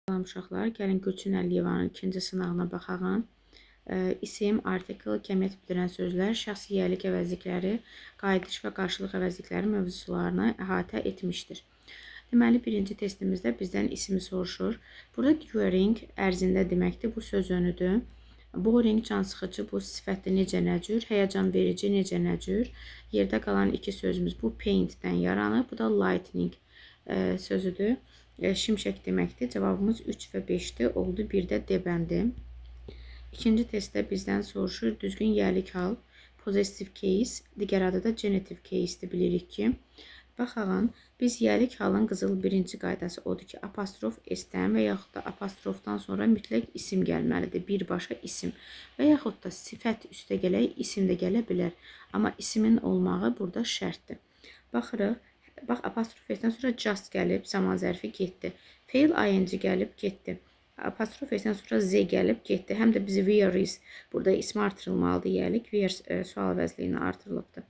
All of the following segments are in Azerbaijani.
Salam uşaqlar, gəlin Gülçin Əliyevanın ikinci sınağına baxaq. İsim, artikel, kəmiyyət bildirən sözlər, şəxsi yiyəlik əvəzlikləri, qayıdış və qarşılıq əvəzlikləri mövzularını əhatə etmişdir. Deməli, birinci testimizdə bizdən ismi soruşur. Burada during ərzində deməkdir, bu söz önüdür. Boring, cansıxıcı, bu sifətli necə nəcür, həyəcan verici necə nəcür. Yerdə qalan iki sözümüz bu paintdən yaranıb, bu da lightning sözüdür. Şimşək deməkdir. Cavabımız 3 və 5-dir. Oldu 1-də D bəndi. İkinci testdə bizdən soruşur. Düzgün yiyəlik hal, possessive case, digər adı da genitive case-dir, bilirik ki. Baxağın, biz yiyəlik halın qızıl birinci qaydası odur ki, apostrof S-dən və yaxud da apostrofdan sonra mütləq isim gəlməlidir. Birbaşa isim və yaxud da sifət üstə gələk, isim də gələ bilər. Amma isimin olmağı burada şərtdir. Baxırıq. Bax, apostrof S-dən sonra just gəlib, zaman zərfi getdi. Fail ing gəlib, getdi. Apostrof S-dən sonra Z gəlib, getdi. Həm də bizi where is, burada ismi artırılmalıdır, yiyəlik. Where sual vəzliyini artırılıbdır.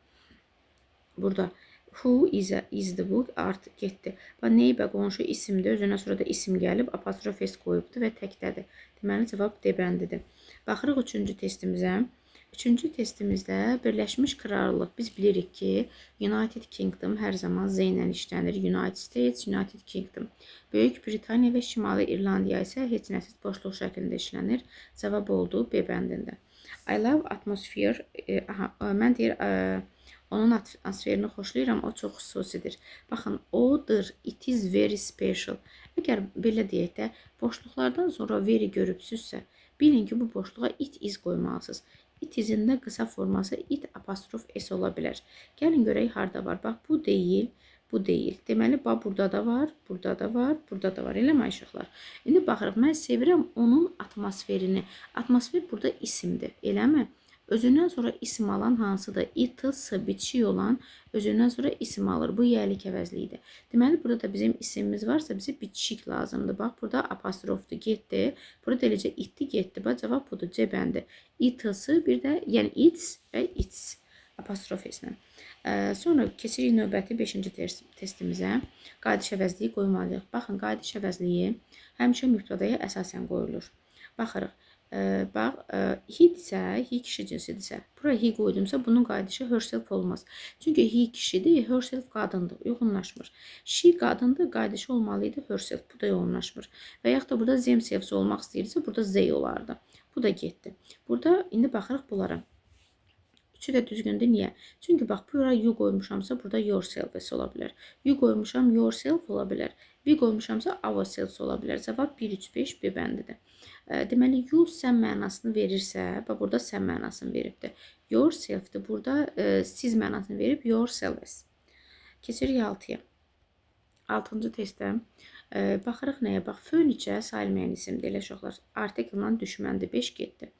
Burada who is-dir bu, artıq getdi. Bax, neighbor qonşu isimdir, özünə sonra da isim gəlib, apostrof S qoyubdur və təkdədir. Deməli, cavab D bəndidir. Baxırıq üçüncü testimizə. Üçüncü testimizdə Birləşmiş Krallıq. Biz bilirik ki, United Kingdom hər zaman Z ilə işlənir. United States, United Kingdom. Böyük Britaniya və Şimali İrlandiya isə heç nəsiz boşluq şəklində işlənir. Cavab oldu B bəndində. I love atmosphere. Mən deyir, onun atmosferini xoşlayıram, o çox xüsusidir. Baxın, odur, it is very special. Əgər belə deyək də, boşluqlardan sonra very görübsüzsə, bilin ki, bu boşluğa it is qoymalısınız. It is-in də qısa forması it apostrof S ola bilər. Gəlin görək harda var. Bax, bu deyil, bu deyil. Deməli, bax, burada da var, burada da var, burada da var. Eləmə işıqlar. İndi baxırıq, mən sevirəm onun atmosferini. Atmosfer burada isimdir, eləmə? Özündən sonra isim alan hansıdır? It, s, bitişik olan özündən sonra isim alır. Bu yiyəlik əvəzliyidir. Deməli, burada da bizim isimimiz varsa bizə bitişik lazımdır. Bax, burada apostrofdur, getdi. Burada eləcə itdi, getdi. Bax, cavab budur, C bəndi. It-sı, bir də, yəni it's və it's apostrof S-lə. Sonra keçirik növbəti 5-ci testimizə. Qayıdış əvəzliyi qoymalıyıq. Baxın, qayıdış əvəzliyi həmişə mübtədaya əsasən qoyulur. Baxırıq. Bax, he-dirsə, he kişi cinsidirsə, bura he qoydumsa, bunun qayıdışı herself olmaz. Çünki he kişidir, herself qadındır, uyğunlaşmır. She qadındır, qayıdışı olmalıydı herself, bu da uyğunlaşmır. Və yaxud da burada themselves olmaq istəyirsə, burada they olardı. Bu da getdi. Burada indi baxırıq bunlara. Üçü də düzgündür. Niyə? Çünki bax, bura you qoymuşamsa, burada yourself ola bilər. You qoymuşam, yourself ola bilər. We qoymuşamsa, ourselves ola bilər. Cavab 1, 3, 5, B bəndidir. Deməli, you sən mənasını verirsə, bax, burada sən mənasını veribdir. Yourself-dir, burada siz mənasını verib, yourselves. Keçirik 6-ya. 6-cı testdə baxırıq nəyə? Bax, furniture sayılmayan isimdir, elə uşaqlar. Artikellə düşməndir, 5 getdi.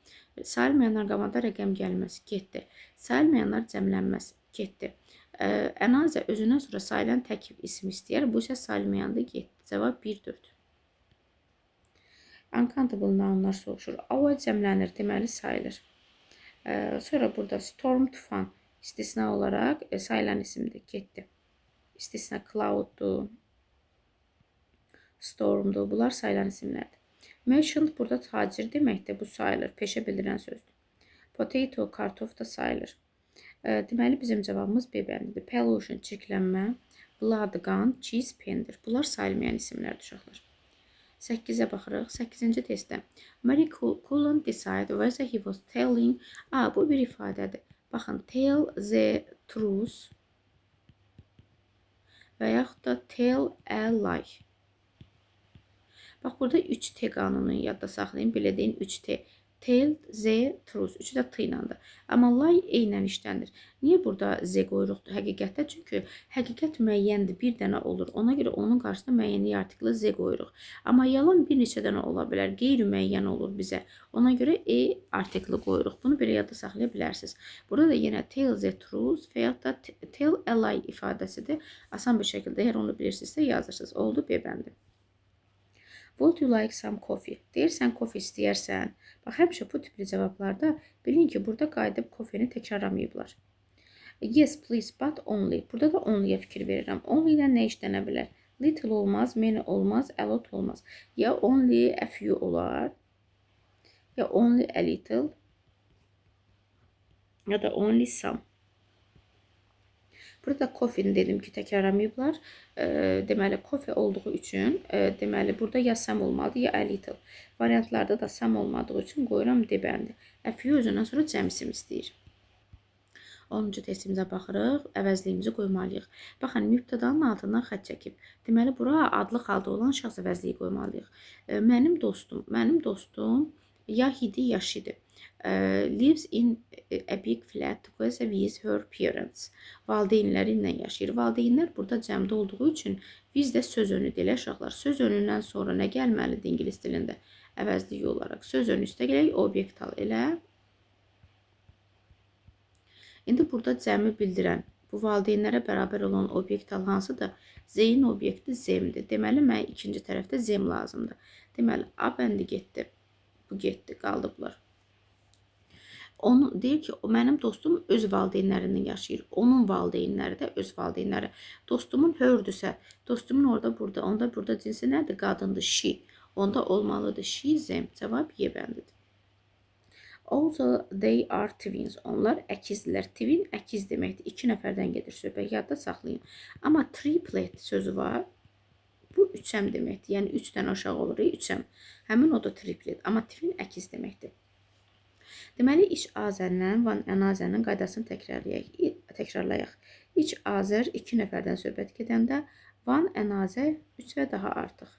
Sayılmayanlar qabağında rəqəm gəlməz, getdi. Sayılmayanlar cəmlənməz, getdi. Ənazə özündən sonra sayılan tək isim istəyər, bu isə sayılmayandır, getdi. Cavab 1, 4. Uncountable nounlar soruşur. Ava cəmlənir, deməli sayılır. Sonra burada storm, tufan istisna olaraq sayılan isimdir, getdi. İstisna clouddur, stormdur, bunlar sayılan isimlərdir. Merchant burada tacir deməkdir, bu sayılır, peşə bildirən sözdür. Potato, kartof da sayılır. Deməli, bizim cavabımız B bəndidir. Pollution, çirklənmə, blood, qan, cheese, pendir. Bunlar sayılmayan isimlərdir, uşaqlar. 8-ə baxırıq. 8-ci testdə. Mary couldn't decide whether he was telling. Bu bir ifadədir. Baxın, tell the truth və yaxud da tell a lie. Bax, burada 3T qanunu yadda saxlayın. Belə deyin, 3T. Tell the truth. Üçü də T iləndir. Amma lie E ilə işlənir. Niyə burada Z qoyuruqdur həqiqətdə? Çünki həqiqət müəyyəndir, bir dənə olur. Ona görə onun qarşısında müəyyənlik artiklı Z qoyuruq. Amma yalan bir neçə dənə ola bilər. Qeyri-müəyyən olur bizə. Ona görə E artiklı qoyuruq. Bunu belə yadda saxlaya bilərsiniz. Burada da yenə tell the truth və ya da tell a lie ifadəsidir. Asan bir şəkildə, əgər onu bilirsinizsə yazırsınız. Oldu, B bəndi. Would you like some coffee? Deyirsən, kofe istəyərsən. Bax, həmişə bu tipli cavablarda bilin ki, burada qayıdıb kofeni təkrarlamayıblar. Yes, please, but only. Burada da only'yə fikir verirəm. Only ilə nə işlənə bilər? Little olmaz, many olmaz, a lot olmaz. Ya only a few olar, ya only a little, ya da only some. Burada coffee dedim ki təkrarlamayıblar. Deməli coffee olduğu üçün deməli burada ya some olmalı ya a little. Variantlarda da some olmadığı üçün qoyuram debəndi. A few özündən sonra cəmsim istəyir. 10-cu testimizə baxırıq, əvəzliyimizi qoymalıyıq. Baxın, mübtədanın altından xətt çəkib. Deməli, bura adlı xalda olan şəxs əvəzliyi qoymalıyıq. Mənim dostum ya idi, ya şidir. Lives in a big flat together with her parents. Valideynləri ilə yaşayır. Valideynlər burada cəmdə olduğu üçün biz də söz önü deyilə uşaqlar. Söz önündən sonra nə gəlməlidir ingilis dilində? Əvəzliyi olaraq. Söz önü üstə gələk, obyekt al elə. İndi burada cəmi bildirən bu valideynlərə bərabər olan obyekt hansıdır? Z-in obyekti zemdir. Deməli, mənə ikinci tərəfdə zem lazımdır. Deməli, A bəndi getdi. Bu getdi, qaldı bunlar. Onu deyir ki, mənim dostum öz valideynlərindən yaşayır. Onun valideynləri də öz valideynləri. Dostumun hördüsə, dostumun burada, onda burada cinsi nədir? Qadındır, she. Onda olmalıdır she, zem. Cavab Y bəndidir. Also, they are twins. Onlar əkizdirlər. Twin əkiz deməkdir. 2 nəfərdən gedir söhbət. Yadda saxlayın. Amma triplet sözü var. Bu üçəm deməkdir. Yəni 3 dənə uşaq olur. Üçəm. Həmin o da triplet. Amma twin əkiz deməkdir. Deməli, iç azərlə van ənazənin qaydasını təkrarlayaq. İç azər 2 nəfərdən söhbət gedəndə van ənazə 3 və daha artıq.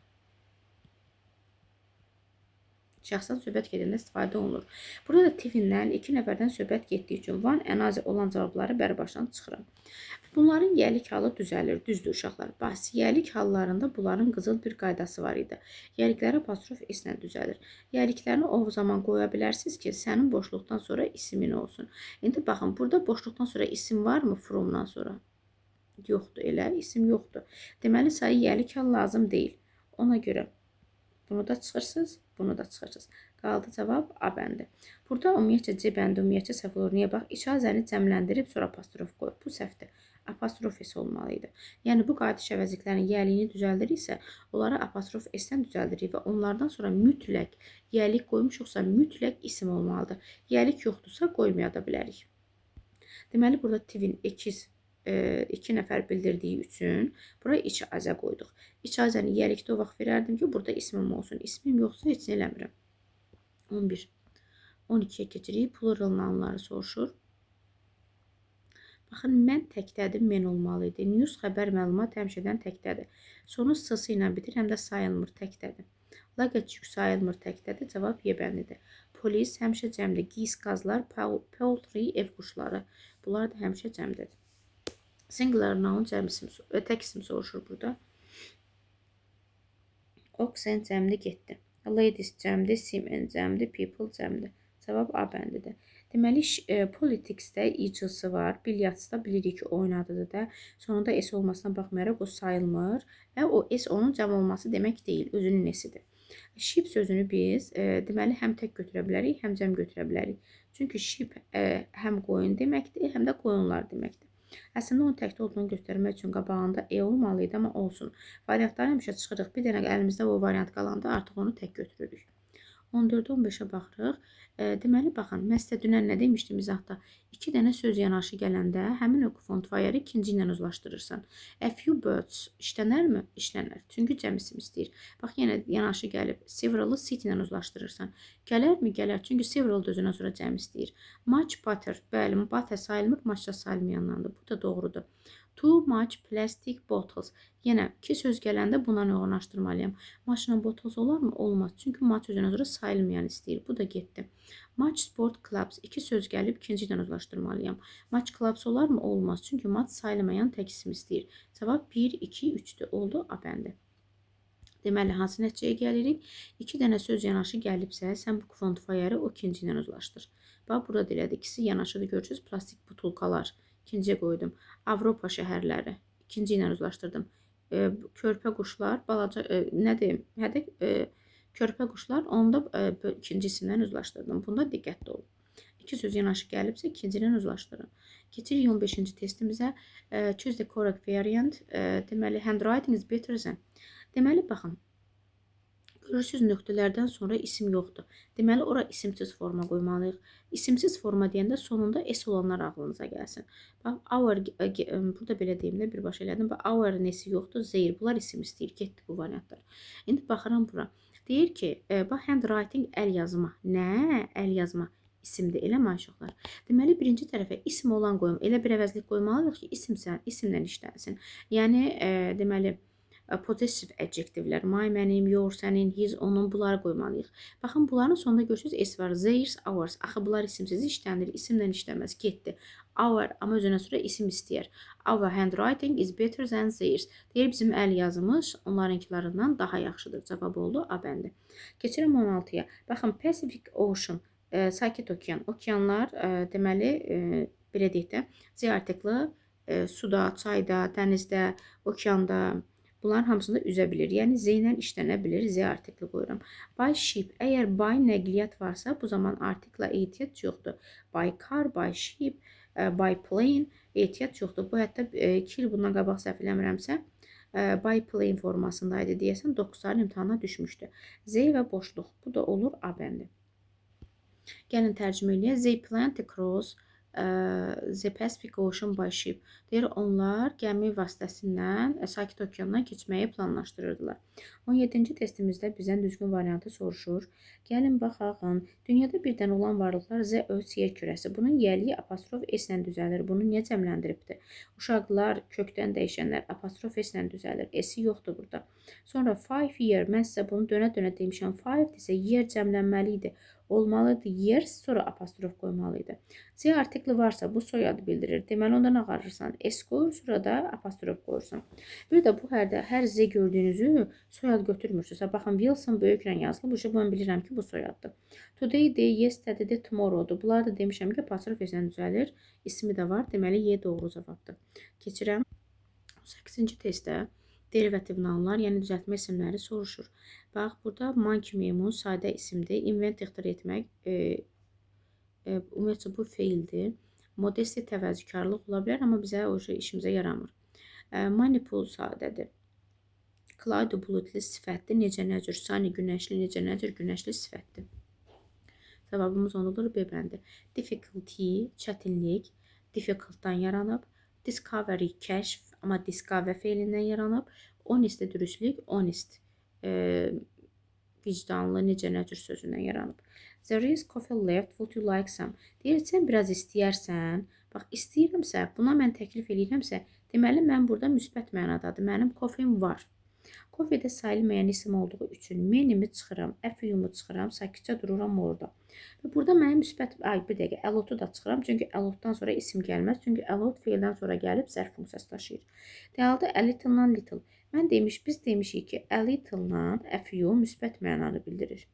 Şəxsən söhbət gedəndə istifadə olunur. Burada da twindən 2 nəfərdən söhbət getdiyi üçün van ənazə olan cavabları bərbaşdan çıxıram. Bunların yəlik halı düzəlir, düzdür uşaqlar. Bax, yəlik hallarında bunların qızıl bir qaydası var idi. Yəlikləri apostrof s-lə düzəlir. Yəliklərini o zaman qoya bilərsiniz ki, sənin boşluqdan sonra isimin olsun. İndi baxın, burada boşluqdan sonra isim varmı fromdan sonra? Yoxdur, elə isim yoxdur. Deməli, sayı yəlik hal lazım deyil. Ona görə bunu da çıxırsınız, bunu da çıxırsınız. Qaldı cavab A bəndi. Burada ümumiyyətcə C bəndi, ümumiyyətcə səhv olur. Niyə bax? İçazəni cəmləndirib sonra apostrof qoyub. Bu səhvdir. Apostrof S olmalıydı. Yəni bu qayıdış əvəzliklərin yəliyini düzəldiriksə, onları apostrof S-dən düzəldirik və onlardan sonra mütləq yəlik qoymuşuqsa mütləq isim olmalıdır. Yəlik yoxdursa qoymaya da bilərik. Deməli burada twin ekiz 2 nəfər bildirdiyi üçün buraya iç azə qoyduq. İç azəni yəlikdə o vaxt verərdim ki, burada ismim olsun. İsmim yoxsa heç nə eləmirəm. 11. 12-yə keçirik. Plural nounları soruşur. Baxın, mən təkdədir, men olmalıydı. News xəbər məlumat həmişədən təkdədir. Sonu s-sı ilə bitir, həm də sayılmır, təkdədir. Laqeçük sayılmır, təkdədir. Cavab Y bəndidir. Polis həmişə cəmdir. Giys, qazlar, poultry, ev quşları. Bunlar da həmişə cəmdədir. Singular noun tək isim soruşur burada. Oxen cəmli getdi. Ladies cəmdi, women cəmdi, people cəmdi. Cavab A bəndidir. Deməli, politicsdə icısı var. Bilyardsda bilirik ki, oynadıdır da. Sonunda S olmasına baxmayaraq o sayılmır. Və o S onun cəm olması demək deyil, özünün nesidir. Sheep sözünü biz deməli həm tək götürə bilərik, həm cəm götürə bilərik. Çünki sheep həm qoyun deməkdir, həm də qoyunlar deməkdir. Əslində onun təkdə olduğunu göstərmək üçün qabağında E olmalıydı, amma olsun. Variantları həmişə çıxırıq. Bir dənə əlimizdə o variant qalanda artıq onu tək götürürük. 14-ə 15-ə baxırıq. Deməli, baxın, mən sizə dünən nə demişdim izahda? 2 dənə söz yanaşı gələndə həmin o quantifier'i ikinci ilə uzlaşdırırsan. A few birds işlənərmi? İşlənər. Çünki cəm isim istəyir. Bax, yenə yanaşı gəlib. Several'ı city ilə uzlaşdırırsan. Gələrmi? Gələr. Çünki several özündən sonra cəm istəyir. Much butter. Bəli, butter sayılmır, much da sayılmayandandır. Bu da doğrudur. Too much plastic bottles. Yenə 2 söz gələndə buna uyğunlaşdırmalıyam. Maçla bottles olarmı? Olmaz. Çünki maç özünə görə sayılmayan istəyir. Bu da getdi. Match sport clubs. 2 söz gəlib ikinci ilə uzlaşdırmalıyam. Match clubs olarmı? Olmaz. Çünki maç sayılmayan tək isim istəyir. Cavab 1, 2, 3-dür. Oldu A bəndi. Deməli, hansı nəticəyə gəlirik? 2 dənə söz yanaşı gəlibsə, sən bu quantifier'i o ikinci ilə uzlaşdır. Bax, burada deyilədi. İkisi yanaşıdır. Görürsünüz, plastik butulkalar. İkinciyə qoydum. Avropa şəhərləri. İkinci ilə uzlaşdırdım. Körpə quşlar, balaca, nə deyim, körpə quşlar, onu da ikincisindən uzlaşdırdım. Bunda diqqətli olun. 2 söz yanaşı gəlibsə, ikinci ilə uzlaşdırın. Keçirik 15-ci testimizə. Choose the correct variant. Deməli, handwriting is better than. Deməli, baxın. Görürsünüz, nöqtələrdən sonra isim yoxdur. Deməli, ora isimsiz forma qoymalıyıq. İsimsiz forma deyəndə sonunda S olanlar ağlınıza gəlsin. Bax, our, burada belə deyim də, birbaşa elədim. Bax, our nesi yoxdur, zeyr. Bunlar isim istəyir, getdi bu variantlar. İndi baxıram bura. Deyir ki, bax, handwriting əl yazma. Nə? Əl yazma isimdir, eləmi uşaqlar? Deməli, birinci tərəfə isim olan qoyum. Elə bir əvəzlik qoymalıyıq ki, isimlə işlənsin. Yəni, deməli, possessive adjektivlər, my, mənim, your, sənin, his, onun, bunları qoymalıyıq. Baxın, bunların sonunda görürsünüz, S var, theirs, ours. Axı, bunlar isimsiz işlənir, isimlə işləməz, getdi. Our, amma özünə sonra isim istəyər. Our handwriting is better than theirs. Deyir, bizim əl yazımız onlarınkilarından daha yaxşıdır. Cavab oldu A bəndi. Keçirəm 16-ya. Baxın, Pacific Ocean, sakit okean. Okeanlar, deməli, belə deyək də, Z artiklı suda, çayda, dənizdə, okeanda, bunların hamısında üzə bilir. Yəni, Z ilə işlənə bilir. Z artikli qoyuram. By ship. Əgər by nəqliyyat varsa, bu zaman artikla ehtiyac yoxdur. By car, by ship, by plane ehtiyac yoxdur. Bu, hətta 2 il bundan qabaq səhv eləmirəmsə, by plane formasındaydı deyəsən, 9-ların imtihana düşmüşdü. Z və boşluq. Bu da olur A bəndi. Gəlin tərcümə eləyək. They plan to cross the Pacific Ocean by ship. Deyir, onlar gəmi vasitəsindən Sakit okeandan keçməyi planlaşdırırdılar. 17-ci testimizdə bizdən düzgün variantı soruşur. Gəlin baxaq. Dünyada birdən olan varlıqlar Z öz yer kürəsi. Bunun yəliyi apostrof S ilə düzəlir. Bunu niyə cəmləndiribdir? Uşaqlar, kökdən dəyişənlər apostrof S ilə düzəlir. S-i yoxdur burada. Sonra 5 year. Mən sizə bunu dönə-dönə demişəm. 5 desə yer cəmlənməli idi. Olmalıdır. Years, sonra apostrof qoymalıydı. Z artikli varsa bu soyadı bildirir. Deməli, ondan ağarırsan. S qoyur, sonra da apostrof qoyursan. Bir də bu hər Z gördüyünüzü soyad götürmürsünüz. Baxın, Wilson böyüklə yazılıb. Bu mən bilirəm ki, bu soyaddır. Today de, yesterday de, tomorrow'dur. Bunlar da demişəm ki, apostrof S-lə düzəlir. İsmi də var. Deməli, Y doğru cavabdır. Keçirəm 8-ci testdə. Derivativ nounlar, yəni düzəltmə isimləri soruşur. Bax, burada monkey, meymun sadə isimdir. Invent, ixtira etmək, ümumiyyətcə bu feildir. Modesty təvəzzükarlıq ola bilər, amma bizə o işimizə yaramır. Manipul sadədir. Cloud bulutlu sifətdir. Necə nəcür? Sunny günəşli, necə nəcür? Günəşli sifətdir. Cavabımız olur B bəndi. Difficulty, çətinlik, difficultdan yaranıb. Discovery, kəşf, amma discover feilindən yaranıb. Honest, dürüstlük, honest, vicdanlı, necə nəcür sözündən yaranıb. There is coffee left, would you like some? Deyir, sən biraz istəyərsən, bax, istəyirəmsə, buna mən təklif edirəmsə, deməli, mən burada müsbət mənadadır, mənim kofem var. Kofedə sayılmayan isim olduğu üçün menimi çıxıram, əfiyumu çıxıram, sakitcə dururam orada. Və burada mənim müsbət, bir dəqiqə, əlotu da çıxıram, çünki əlotdan sonra isim gəlməz, çünki əlot feildən sonra gəlib zərf funksiyası daşıyır. Dehalda a little-la little. Biz demişik ki, a little-la əfiyu müsbət mənanı bildirir.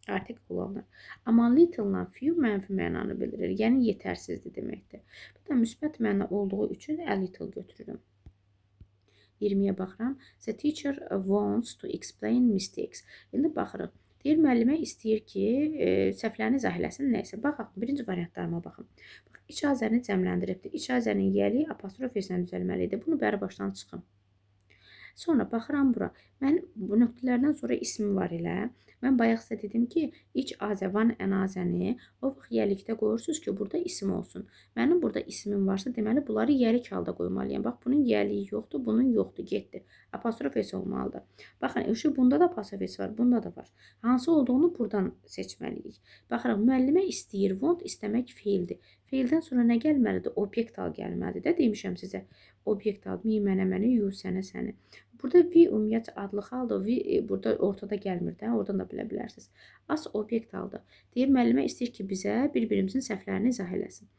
Artikel olanlar. Amma little-la few mənfi mənanı bildirir, yəni yetərsizdir deməkdir. Bu da müsbət məna olduğu üçün a little götürürüm. 20-yə baxıram. The teacher wants to explain mistakes. İndi baxırıq. Deyir, müəllimə istəyir ki, səhvlərini izah eləsin, nəysə. Baxaq, birinci variantlarıma baxın. Bax, icazəni cəmləndiribdir. İcazənin yəli apostrof S-lə düzəlməlidir. Bunu bəri başdan çıxın. Sonra baxıram bura. Mən bu nöqtələrdən sonra ismi var elə. Mən bayaq sizə dedim ki, iç azəvan ənazəni o vaxt yəlikdə qoyursunuz ki, burada isim olsun. Mənim burada ismim varsa, deməli, bunları yəlik halda qoymalıyam. Bax, bunun yəliyi yoxdur, bunun yoxdur, getdi. Apostrof S olmalıdır. Baxın, bunda da apostrof S var, bunda da var. Hansı olduğunu buradan seçməliyik. Baxırıq, müəllimə istəyir, want istəmək feildir. Feildən sonra nə gəlməlidir? Obyekt al gəlməlidir də, demişəm sizə. Obyekt al, mi, mənə, məni, yu, sənə, səni. Burada vi ümumiyyətcə adlı xaldır, vi burada ortada gəlmir də, oradan da bilə bilərsiniz. As obyekt aldı. Deyir, müəllimə istəyir ki, bizə bir-birimizin səhvlərini izah eləsin.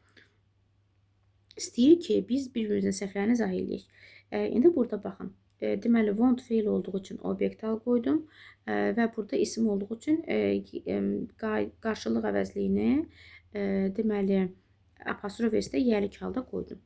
İstəyir ki, biz bir-birimizin səhvlərini izah eləyək. İndi burada baxın. Deməli, want feil olduğu üçün obyekt al qoydum və burada isim olduğu üçün qarşılıq əvəzliyini deməli, apostrof S-də yəlik halda qoydum.